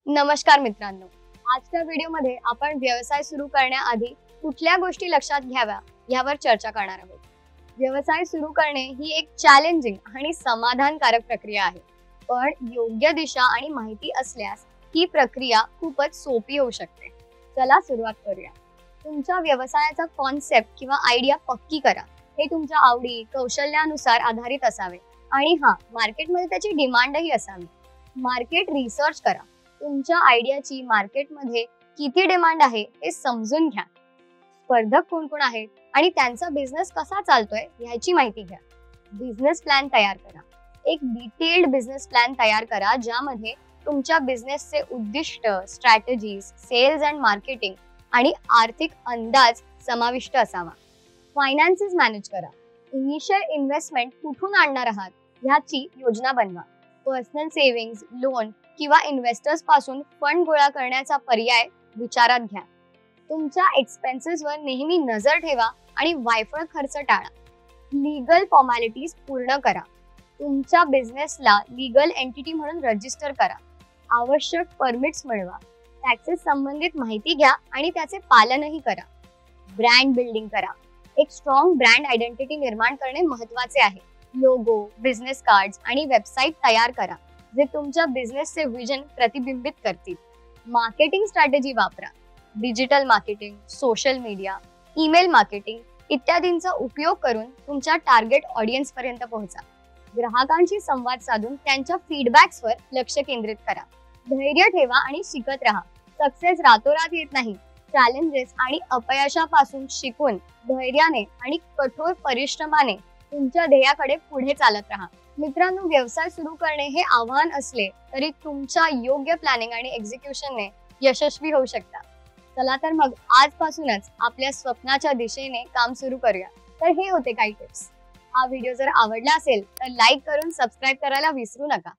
नमस्कार मित्रांनो, आजच्या व्हिडिओमध्ये आपण व्यवसाय सुरू करण्याआधी कुठल्या गोष्टी लक्षात घ्याव्या यावर चर्चा करणार आहोत. व्यवसाय सुरू करणे ही एक चॅलेंजिंग आणि समाधानकारक प्रक्रिया आहे, पण योग्य दिशा आणि माहिती असल्यास ही प्रक्रिया खूपच सोपी होऊ शकते. चला सुरुवात करूया. तुमच्या व्यवसायाचा कॉन्सेप्ट किंवा आयडिया पक्की करा. हे तुमच्या आवडी कौशल्यानुसार आधारित असावे आणि मार्केटमध्ये त्याची डिमांडही असावी. मार्केट रिसर्च करा. तुमच्या आयडियाची मार्केटमध्ये किती डिमांड आहे हे समजून घ्या. स्पर्धक कोण कोण आहेत आणि त्यांचा बिझनेस कसा चालतोय याची माहिती घ्या. बिझनेस प्लॅन तयार करा. एक डिटेल्ड बिझनेस प्लॅन तयार करा ज्यामध्ये तुमच्या बिझनेसचे उद्दिष्ट, स्ट्रॅटेजीज, सेल्स अँड मार्केटिंग आणि आर्थिक अंदाज समाविष्ट असावा. फायनान्सेस मॅनेज करा. इनिशियल इन्व्हेस्टमेंट कुठून आणणार आहात ह्याची योजना बनवा. पर्सनल सेव्हिंग्ज, लोन किंवा इन्व्हेस्टर्स पासून फंड गोळा करण्याचा पर्याय विचारात घ्या. तुमच्या एक्सपेन्सेसवर नेहमी नजर ठेवा आणि वायफळ खर्च टाळा. लीगल फॉर्मॅलिटीज पूर्ण करा. तुमच्या बिझनेसला लीगल एंटिटी म्हणून रजिस्टर करा. आवश्यक परमिट्स मिळवा. टॅक्सेस संबंधित माहिती घ्या आणि त्याचे पालनही करा. ब्रँड बिल्डिंग करा. एक स्ट्रॉंग ब्रँड आयडेंटिटी निर्माण करणे महत्त्वाचे आहे. लोगो, बिझनेस कार्ड्स आणि वेबसाईट तयार करा जे तुमच्या बिझनेसचे विजन प्रतिबिंबित करतील. मार्केटिंग स्ट्रॅटेजी वापरा. Digital marketing, social media, email marketing इत्यादींचा उपयोग करून तुमच्या टार्गेट ऑडियन्स पर्यंत पोहोचा. ग्राहकांशी संवाद साधून त्यांच्या फीडबॅक्सवर लक्ष केंद्रित करा. धैर्य ठेवा आणि शिकत राहा. सक्सेस रातोरात येत नाही. चॅलेंजेस आणि अपयशापासून शिकून धैर्याने आणि कठोर परिश्रमाने तुमच्या ध्येयाकडे पुढे चालत राहा. मित्रांनो, व्यवसाय सुरू करणे हे आव्हान असले तरी तुमच्या योग्य प्लॅनिंग आणि एक्झिक्युशनने यशस्वी होऊ शकता. चला तर मग आजपासूनच आपल्या स्वप्नाच्या दिशेने काम सुरू करूया. तर हे होते काही टिप्स. हा व्हिडिओ जर आवडला असेल तर लाईक करून सबस्क्राईब करायला विसरू नका.